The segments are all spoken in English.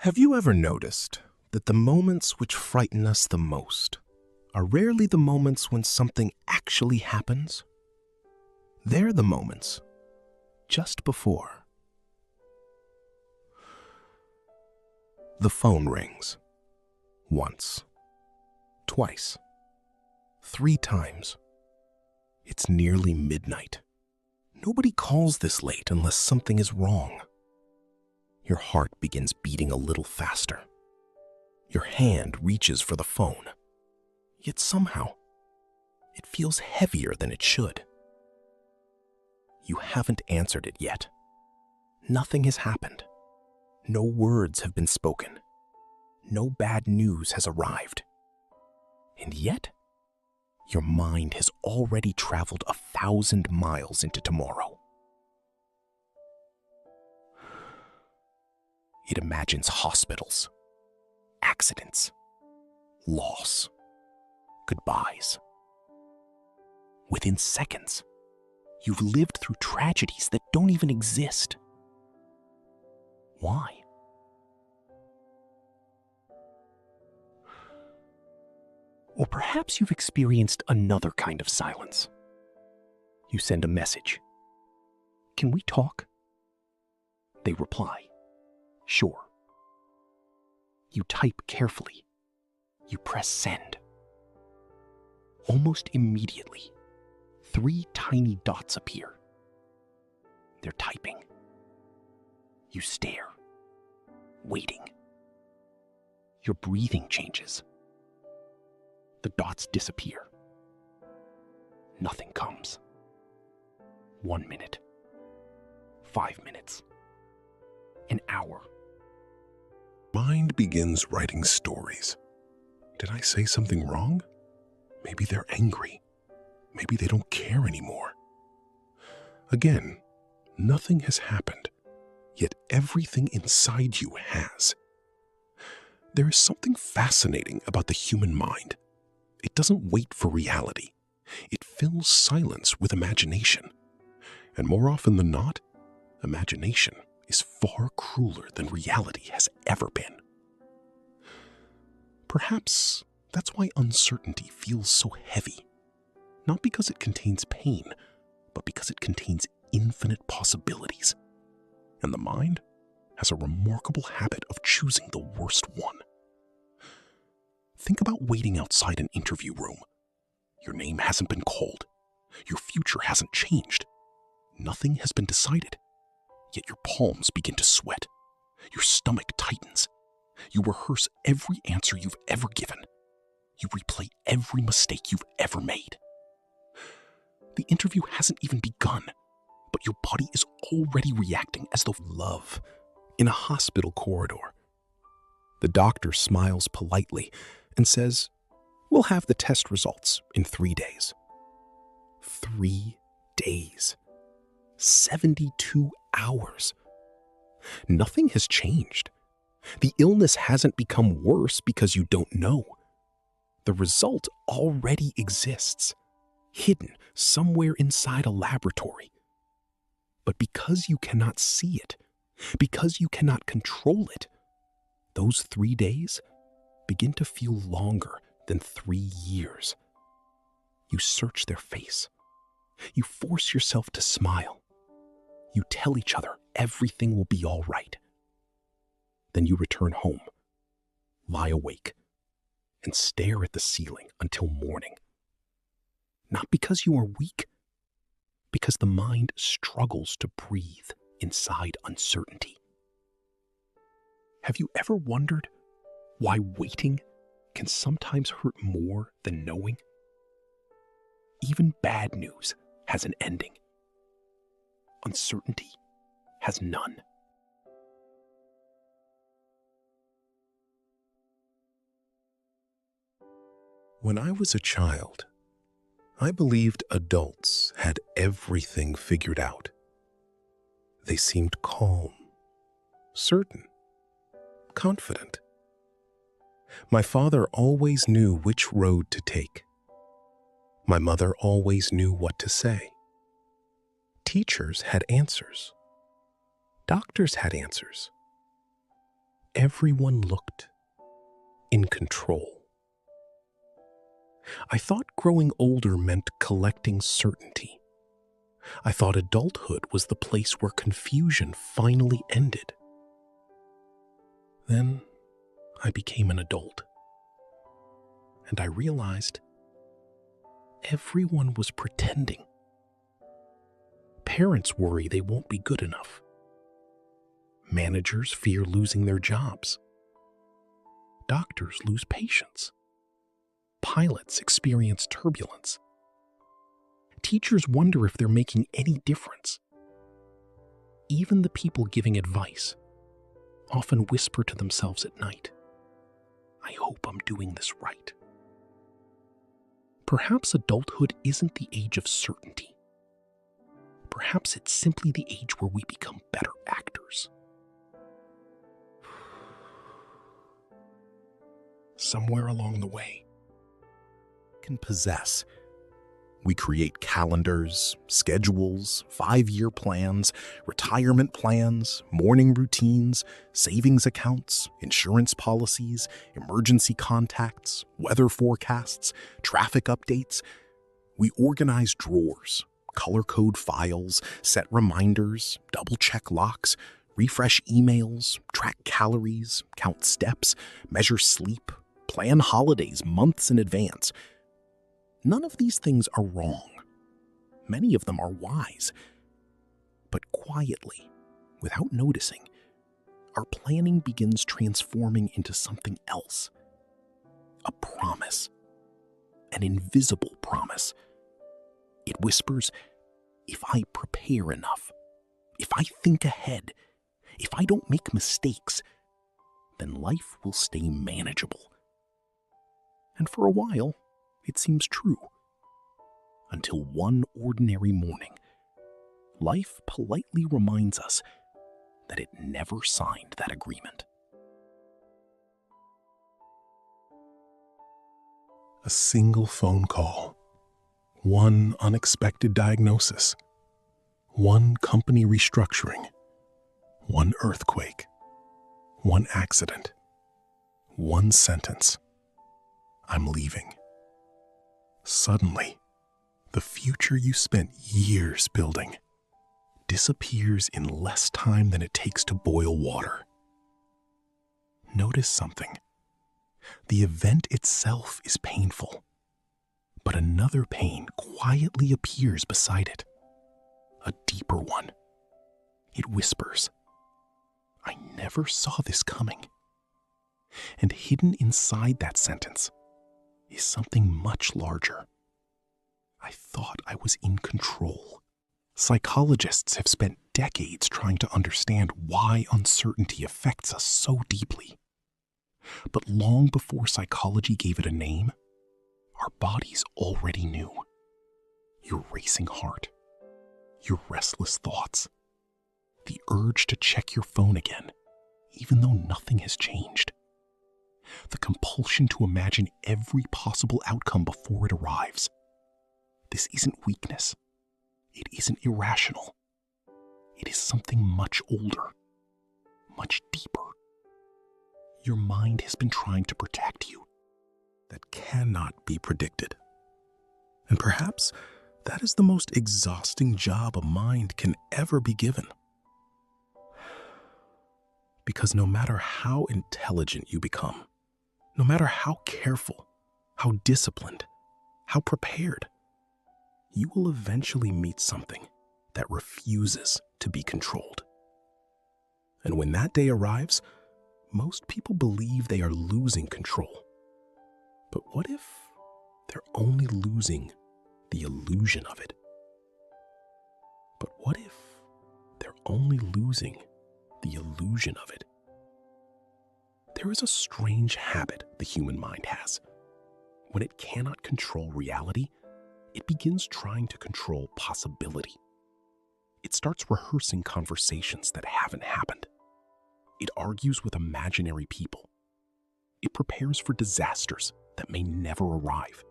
Have you ever noticed that the moments which frighten us the most are rarely the moments when something actually happens? They're the moments just before. The phone rings. Once, twice, 3 times. It's nearly midnight. Nobody calls this late unless something is wrong. Your heart begins beating a little faster. Your hand reaches for the phone. Yet somehow, it feels heavier than it should. You haven't answered it yet. Nothing has happened. No words have been spoken. No bad news has arrived. And yet, your mind has already traveled 1,000 miles into tomorrow. It imagines hospitals, accidents, loss, goodbyes. Within seconds, you've lived through tragedies that don't even exist. Why? Or perhaps you've experienced another kind of silence. You send a message. Can we talk? They reply, sure. You type carefully. You press send. Almost immediately, 3 tiny dots appear. They're typing. You stare, waiting. Your breathing changes. The dots disappear. Nothing comes. 1 minute. 5 minutes. An hour. Mind begins writing stories. Did I say something wrong? Maybe they're angry. Maybe they don't care anymore. Again, nothing has happened, yet everything inside you has. There is something fascinating about the human mind. It doesn't wait for reality. It fills silence with imagination. And more often than not, imagination is far crueler than reality has ever been. Perhaps that's why uncertainty feels so heavy. Not because it contains pain, but because it contains infinite possibilities. And the mind has a remarkable habit of choosing the worst one. Think about waiting outside an interview room. Your name hasn't been called. Your future hasn't changed. Nothing has been decided. Yet your palms begin to sweat. Your stomach tightens. You rehearse every answer you've ever given. You replay every mistake you've ever made. The interview hasn't even begun, but your body is already reacting as though love in a hospital corridor. The doctor smiles politely and says, "We'll have the test results in 3 days." 3 days. 72 hours. Nothing has changed. The illness hasn't become worse because you don't know. The result already exists, hidden somewhere inside a laboratory. But because you cannot see it, because you cannot control it, those 3 days begin to feel longer than 3 years. You search their face. You force yourself to smile. You tell each other everything will be all right. Then you return home, lie awake, and stare at the ceiling until morning. Not because you are weak, because the mind struggles to breathe inside uncertainty. Have you ever wondered why waiting can sometimes hurt more than knowing? Even bad news has an ending. Uncertainty has none. When I was a child, I believed adults had everything figured out. They seemed calm, certain, confident. My father always knew which road to take. My mother always knew what to say. Teachers had answers. Doctors had answers. everyone looked in control. I thought growing older meant collecting certainty. I thought adulthood was the place where confusion finally ended. Then I became an adult, and I realized everyone was pretending. Parents worry they won't be good enough. Managers fear losing their jobs. Doctors lose patience. Pilots experience turbulence. Teachers wonder if they're making any difference. Even the people giving advice often whisper to themselves at night, "I hope I'm doing this right." Perhaps adulthood isn't the age of certainty. Perhaps it's simply the age where we become better actors. Somewhere along the way, can possess. We create calendars, schedules, 5-year plans, retirement plans, morning routines, savings accounts, insurance policies, emergency contacts, weather forecasts, traffic updates. We organize drawers, color code files, set reminders, double-check locks, refresh emails, track calories, count steps, measure sleep, plan holidays months in advance. None of these things are wrong. Many of them are wise. But quietly, without noticing, our planning begins transforming into something else. A promise. An invisible promise. It whispers, if I prepare enough, if I think ahead, if I don't make mistakes, then life will stay manageable. And for a while, it seems true. Until one ordinary morning, life politely reminds us that it never signed that agreement. A single phone call, one unexpected diagnosis, one company restructuring, one earthquake, one accident, one sentence. I'm leaving. Suddenly, the future you spent years building disappears in less time than it takes to boil water. Notice something. The event itself is painful, but another pain quietly appears beside it. A deeper one. It whispers, "I never saw this coming." And hidden inside that sentence is something much larger. I thought I was in control. Psychologists have spent decades trying to understand why uncertainty affects us so deeply. But long before psychology gave it a name, our bodies already knew. Your racing heart, your restless thoughts, the urge to check your phone again, even though nothing has changed. The compulsion to imagine every possible outcome before it arrives. This isn't weakness. It isn't irrational. It is something much older, much deeper. Your mind has been trying to protect you. That cannot be predicted. And perhaps that is the most exhausting job a mind can ever be given. Because no matter how intelligent you become, no matter how careful, how disciplined, how prepared, you will eventually meet something that refuses to be controlled. And when that day arrives, most people believe they are losing control. But what if they're only losing the illusion of it? But what if they're only losing the illusion of it? There is a strange habit the human mind has. When it cannot control reality, it begins trying to control possibility. It starts rehearsing conversations that haven't happened. It argues with imaginary people. It prepares for disasters that may never arrive.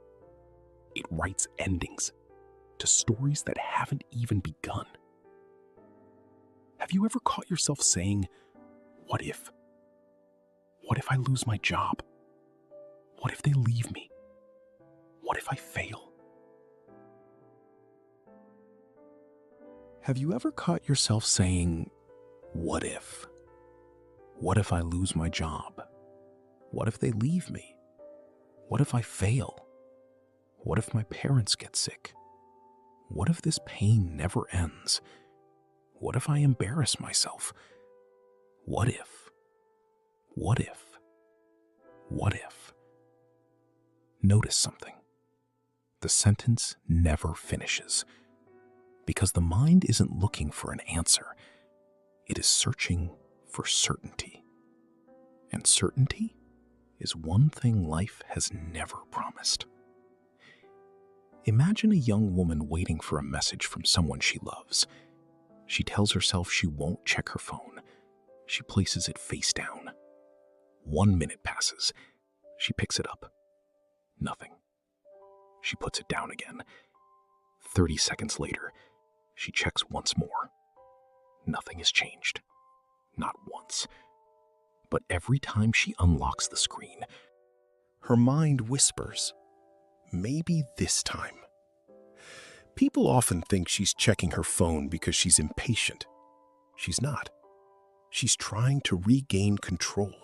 It writes endings to stories that haven't even begun. Have you ever caught yourself saying, "What if?" What if I lose my job? What if they leave me? What if I fail? Have you ever caught yourself saying, what if? What if I lose my job? What if they leave me? What if I fail? What if my parents get sick? What if this pain never ends? What if I embarrass myself? What if? What if? What if? Notice something. The sentence never finishes because the mind isn't looking for an answer. It is searching for certainty. And certainty is one thing life has never promised. Imagine a young woman waiting for a message from someone she loves. She tells herself she won't check her phone. She places it face down. 1 minute passes. She picks it up. Nothing. She puts it down again. 30 seconds later, she checks once more. Nothing has changed. Not once. But every time she unlocks the screen, her mind whispers, maybe this time. People often think she's checking her phone because she's impatient. She's not. She's trying to regain control.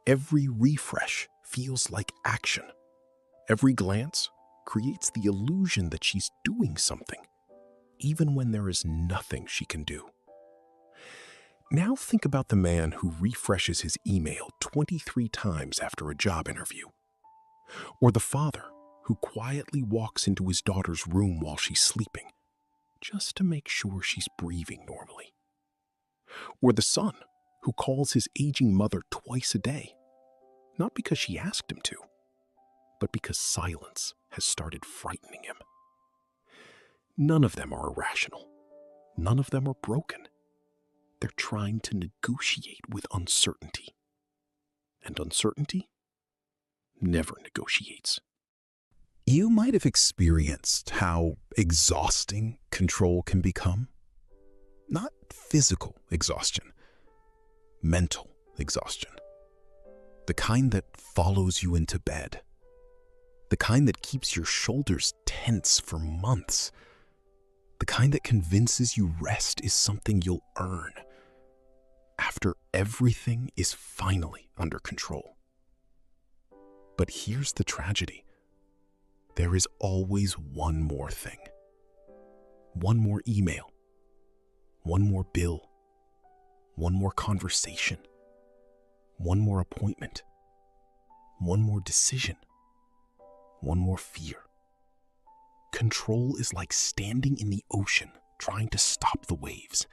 Every refresh feels like action. Every glance creates the illusion that she's doing something, even when there is nothing she can do. Now think about the man who refreshes his email 23 times after a job interview. Or the father who quietly walks into his daughter's room while she's sleeping, just to make sure she's breathing normally. Or the son who calls his aging mother twice a day, not because she asked him to, but because silence has started frightening him. None of them are irrational. None of them are broken. They're trying to negotiate with uncertainty. And uncertainty never negotiates. You might have experienced how exhausting control can become. Not physical exhaustion, mental exhaustion. The kind that follows you into bed. The kind that keeps your shoulders tense for months. The kind that convinces you rest is something you'll earn after everything is finally under control. But here's the tragedy. There is always one more thing. One more email. One more bill. One more conversation. One more appointment. One more decision. One more fear. Control is like standing in the ocean trying to stop the waves.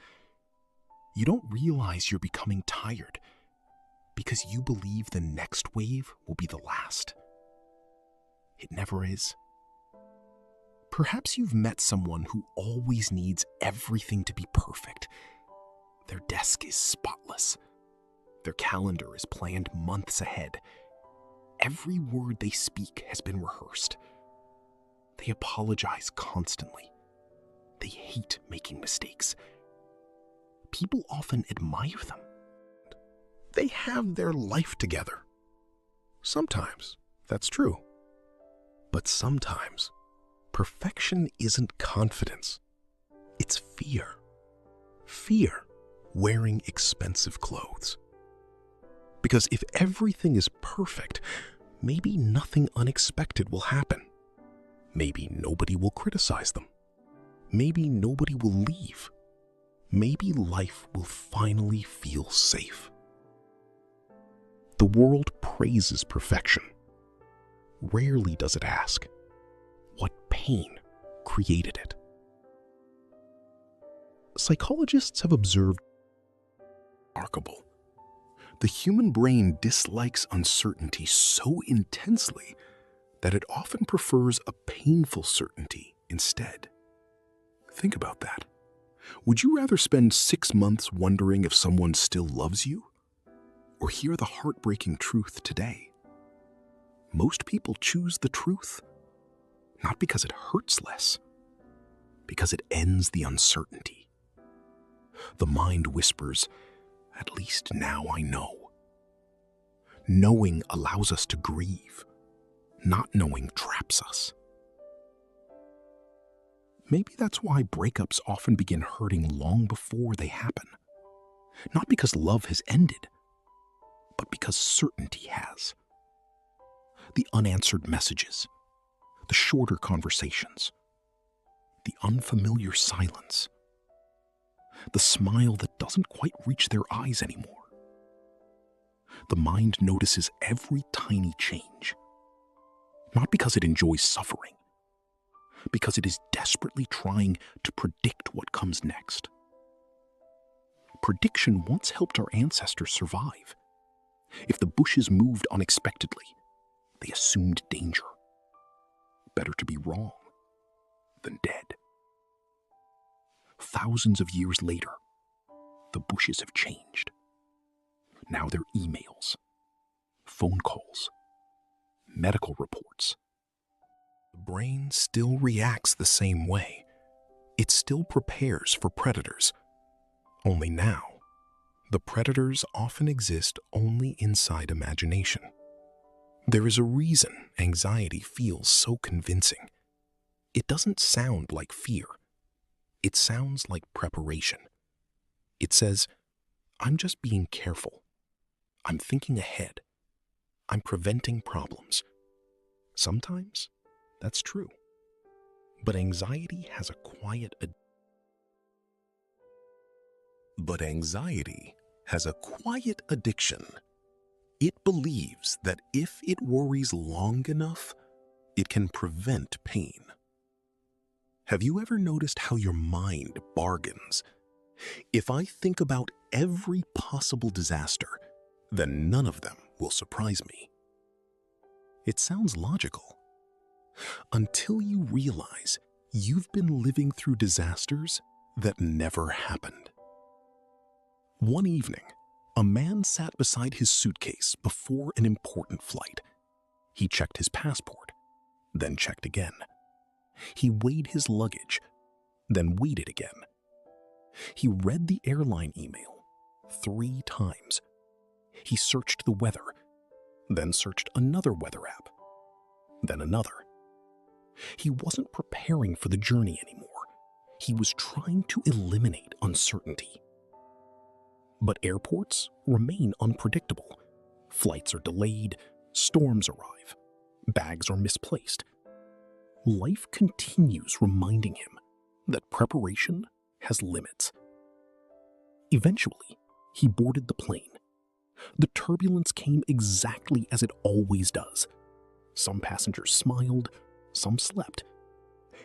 You don't realize you're becoming tired because you believe the next wave will be the last. It never is. Perhaps you've met someone who always needs everything to be perfect. Their desk is spotless. Their calendar is planned months ahead. Every word they speak has been rehearsed. They apologize constantly. They hate making mistakes. People often admire them. They have their life together. Sometimes that's true. But sometimes perfection isn't confidence. It's fear. Fear wearing expensive clothes. Because if everything is perfect, maybe nothing unexpected will happen. Maybe nobody will criticize them. Maybe nobody will leave. Maybe life will finally feel safe. The world praises perfection. Rarely does it ask, what pain created it? Psychologists have observed remarkable. The human brain dislikes uncertainty so intensely that it often prefers a painful certainty instead. Think about that. Would you rather spend 6 months wondering if someone still loves you, or hear the heartbreaking truth today? Most people choose the truth, not because it hurts less, because it ends the uncertainty. The mind whispers, "At least now I know." Knowing allows us to grieve. Not knowing traps us. Maybe that's why breakups often begin hurting long before they happen. Not because love has ended, but because certainty has. The unanswered messages, the shorter conversations, the unfamiliar silence, the smile that doesn't quite reach their eyes anymore. The mind notices every tiny change, not because it enjoys suffering, because it is desperately trying to predict what comes next. Prediction once helped our ancestors survive. If the bushes moved unexpectedly, they assumed danger. Better to be wrong than dead. Thousands of years later, the bushes have changed. Now they're emails, phone calls, medical reports. The brain still reacts the same way. It still prepares for predators. Only now, the predators often exist only inside imagination. There is a reason anxiety feels so convincing. It doesn't sound like fear. It sounds like preparation. It says, I'm just being careful. I'm thinking ahead. I'm preventing problems. Sometimes that's true. But anxiety has a quiet addiction. It believes that if it worries long enough, it can prevent pain. Have you ever noticed how your mind bargains? If I think about every possible disaster, then none of them will surprise me. It sounds logical, until you realize you've been living through disasters that never happened. One evening, a man sat beside his suitcase before an important flight. He checked his passport, then checked again. He weighed his luggage, then weighed it again. He read the airline email 3 times. He searched the weather, then searched another weather app, then another. He wasn't preparing for the journey anymore. He was trying to eliminate uncertainty. But airports remain unpredictable. Flights are delayed, storms arrive, bags are misplaced. Life continues reminding him that preparation has limits. Eventually, he boarded the plane. The turbulence came exactly as it always does. Some passengers smiled, some slept.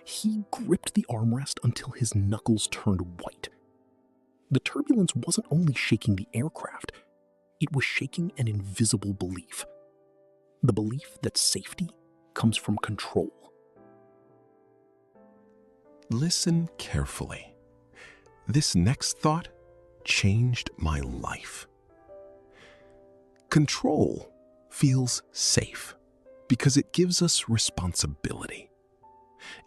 He gripped the armrest until his knuckles turned white. The turbulence wasn't only shaking the aircraft, it was shaking an invisible belief. The belief that safety comes from control. Listen carefully. This next thought changed my life. Control feels safe because it gives us responsibility.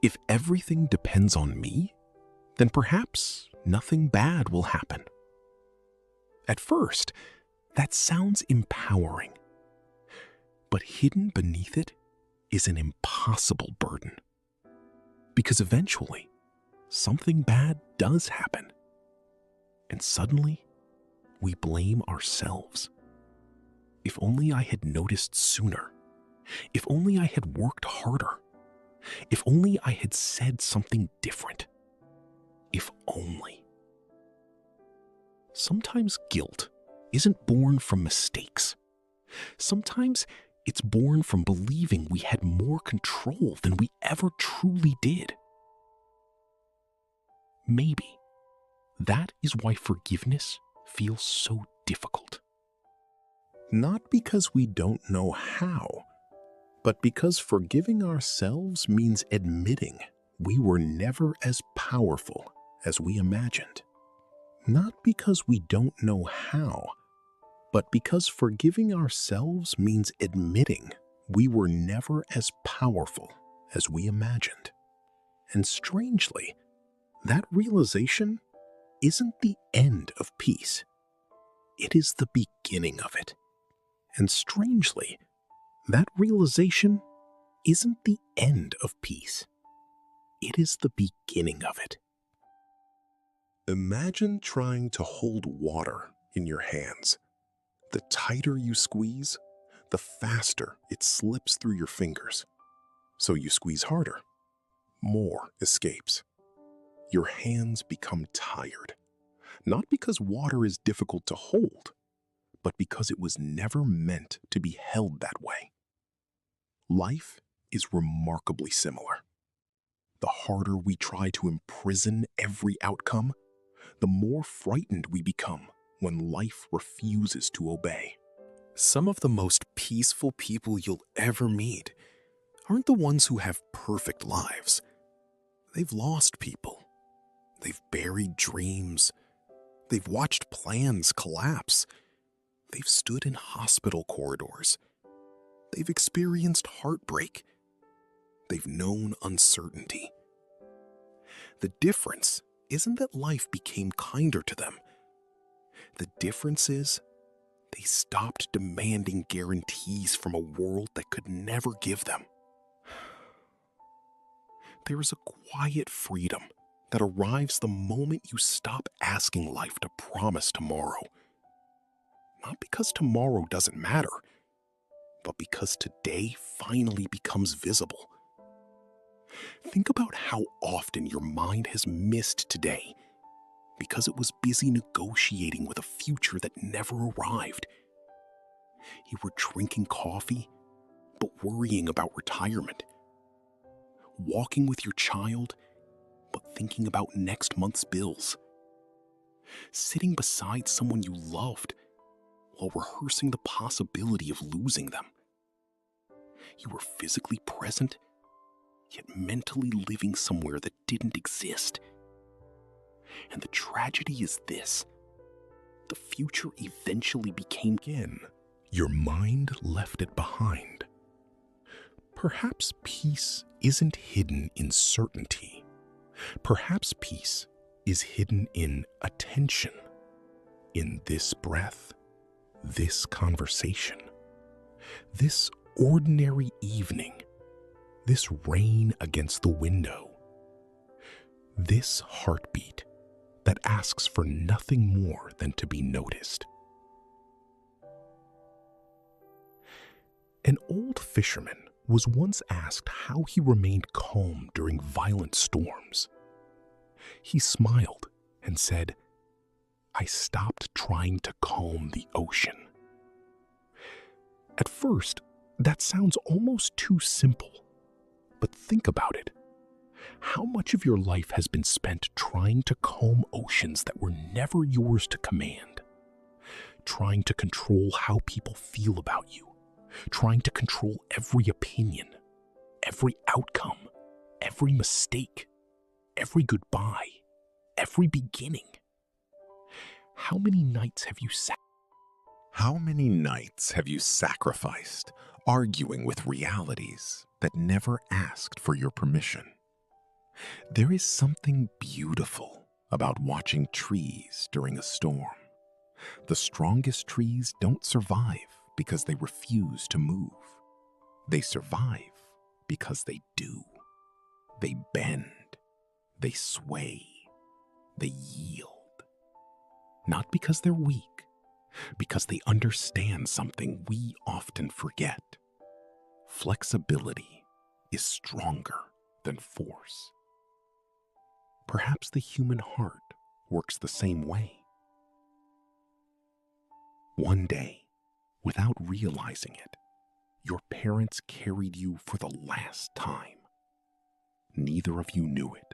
If everything depends on me, then perhaps nothing bad will happen. At first, that sounds empowering. But hidden beneath it is an impossible burden. Because eventually, something bad does happen. And suddenly, we blame ourselves. If only I had noticed sooner. If only I had worked harder. If only I had said something different. If only. Sometimes guilt isn't born from mistakes. Sometimes it's born from believing we had more control than we ever truly did. Maybe that is why forgiveness feels so difficult. Not because we don't know how, but because forgiving ourselves means admitting we were never as powerful as we imagined. Not because we don't know how, but because forgiving ourselves means admitting we were never as powerful as we imagined. And strangely, that realization isn't the end of peace. It is the beginning of it. And strangely, that realization isn't the end of peace. It is the beginning of it. Imagine trying to hold water in your hands. The tighter you squeeze, the faster it slips through your fingers. So you squeeze harder. More escapes. Your hands become tired, not because water is difficult to hold, but because it was never meant to be held that way. Life is remarkably similar. The harder we try to imprison every outcome, the more frightened we become when life refuses to obey. Some of the most peaceful people you'll ever meet aren't the ones who have perfect lives. They've lost people. They've buried dreams. They've watched plans collapse. They've stood in hospital corridors. They've experienced heartbreak. They've known uncertainty. The difference isn't that life became kinder to them. The difference is they stopped demanding guarantees from a world that could never give them. There is a quiet freedom that arrives the moment you stop asking life to promise tomorrow. Not because tomorrow doesn't matter, but because today finally becomes visible. Think about how often your mind has missed today because it was busy negotiating with a future that never arrived. You were drinking coffee, but worrying about retirement. Walking with your child, but thinking about next month's bills. Sitting beside someone you loved while rehearsing the possibility of losing them. You were physically present, yet mentally living somewhere that didn't exist. And the tragedy is this: the future eventually became again. Your mind left it behind. Perhaps peace isn't hidden in certainty. Perhaps peace is hidden in attention, in this breath, this conversation, this ordinary evening, this rain against the window, this heartbeat that asks for nothing more than to be noticed. An old fisherman was once asked how he remained calm during violent storms. He smiled and said, "I stopped trying to calm the ocean." At first, that sounds almost too simple. But think about it. How much of your life has been spent trying to calm oceans that were never yours to command? Trying to control how people feel about you. Trying to control every opinion, every outcome, every mistake, every goodbye, every beginning. How many nights have you sacrificed arguing with realities that never asked for your permission? There is something beautiful about watching trees during a storm. The strongest trees don't survive because they refuse to move. They survive because they do. They bend, they sway, they yield. Not because they're weak, because they understand something we often forget. Flexibility is stronger than force. Perhaps the human heart works the same way. One day, without realizing it, your parents carried you for the last time. Neither of you knew it.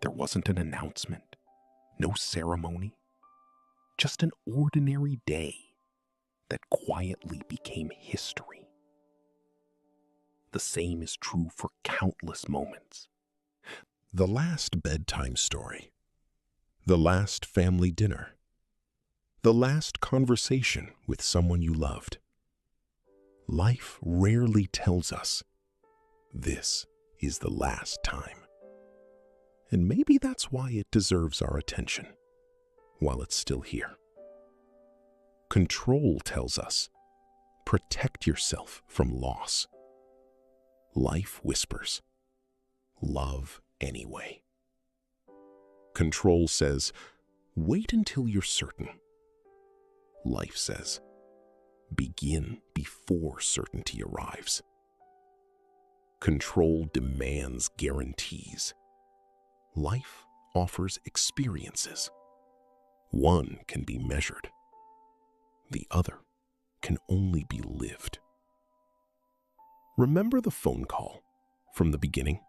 There wasn't an announcement, no ceremony, just an ordinary day that quietly became history. The same is true for countless moments. The last bedtime story, the last family dinner, the last conversation with someone you loved. Life rarely tells us, this is the last time. And maybe that's why it deserves our attention while it's still here. Control tells us, protect yourself from loss. Life whispers, love anyway. Control says, wait until you're certain. Life says, begin before certainty arrives. Control demands guarantees. Life offers experiences. One can be measured. The other can only be lived. Remember the phone call from the beginning?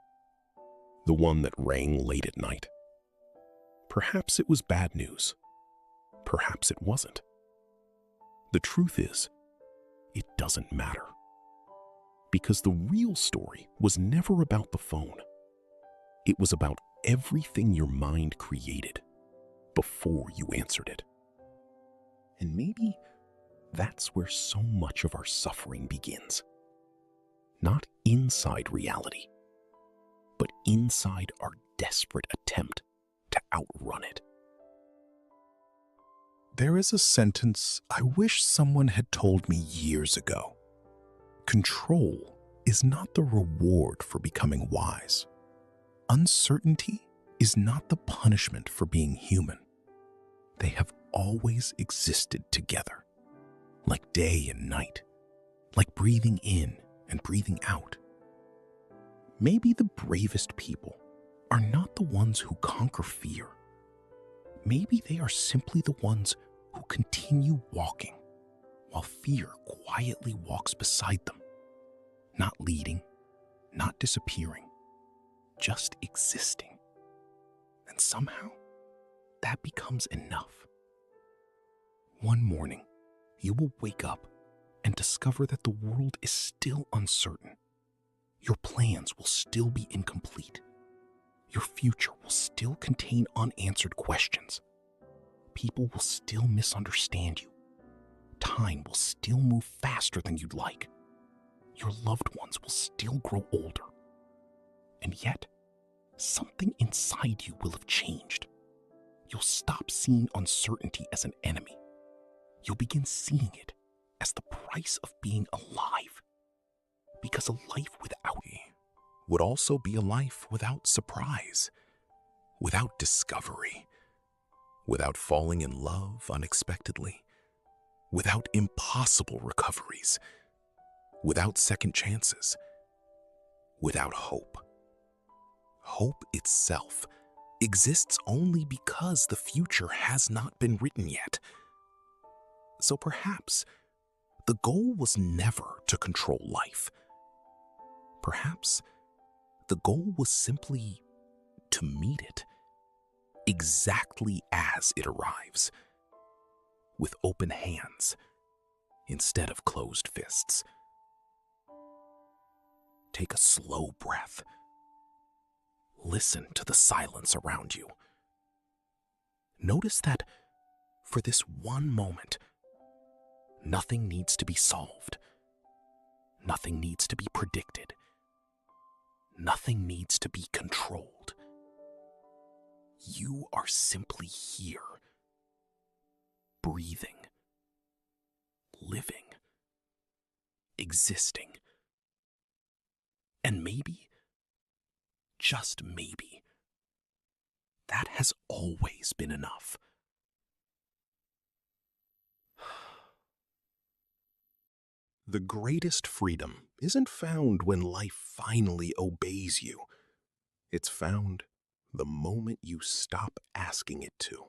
The one that rang late at night? Perhaps it was bad news. Perhaps it wasn't. The truth is, it doesn't matter. Because the real story was never about the phone. It was about everything your mind created before you answered it. And maybe that's where so much of our suffering begins. Not inside reality, but inside our desperate attempt to outrun it. There is a sentence I wish someone had told me years ago. Control is not the reward for becoming wise. Uncertainty is not the punishment for being human. They have always existed together, like day and night, like breathing in and breathing out. Maybe the bravest people are not the ones who conquer fear. Maybe they are simply the ones who continue walking while fear quietly walks beside them, not leading, not disappearing, just existing. And somehow, that becomes enough. One morning, you will wake up and discover that the world is still uncertain. Your plans will still be incomplete. Your future will still contain unanswered questions. People will still misunderstand you. Time will still move faster than you'd like. Your loved ones will still grow older. And yet, something inside you will have changed. You'll stop seeing uncertainty as an enemy. You'll begin seeing it as the price of being alive. Because a life without it would also be a life without surprise, without discovery, without falling in love unexpectedly, without impossible recoveries, without second chances, without hope. Hope itself exists only because the future has not been written yet. So perhaps the goal was never to control life. Perhaps the goal was simply to meet it exactly as it arrives, with open hands instead of closed fists. Take a slow breath. Listen to the silence around you. Notice that for this one moment, nothing needs to be solved. Nothing needs to be predicted. Nothing needs to be controlled. You are simply here, breathing, living, existing. And maybe, just maybe, that has always been enough. The greatest freedom isn't found when life finally obeys you. It's found the moment you stop asking it to.